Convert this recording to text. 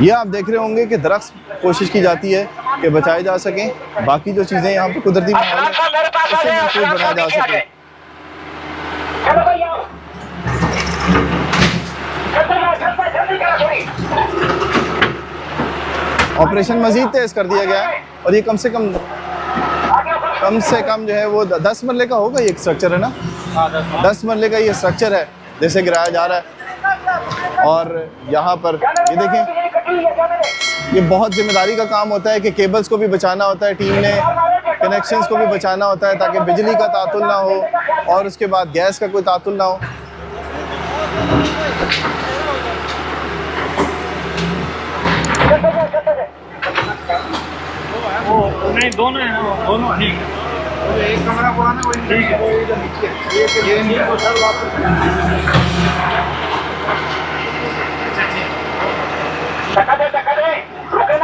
ये आप देख रहे होंगे कि दरख्त कोशिश की जाती है कि बचाए जा सकें, बाकी जो चीज़ें यहाँ पर कुदरती माहौल है उससे महफूज बनाया जा सके। ऑपरेशन मजीद तेज़ कर दिया गया है और ये कम से कम जो है वो 10 मरले का होगा। ये एक स्ट्रक्चर है ना, 10 मरले का ये स्ट्रक्चर है जैसे गिराया जा रहा है। और यहाँ पर ये देखें, ये बहुत जिम्मेदारी का काम होता है कि केबल्स को भी बचाना होता है, टीम ने कनेक्शंस को भी बचाना होता है ताकि बिजली का तातुल ना हो और उसके बाद गैस का कोई तातुल ना हो। नहीं, दोनों है ना, दोनों ठीक है। एक कमरा पुराना, वही ठीक है।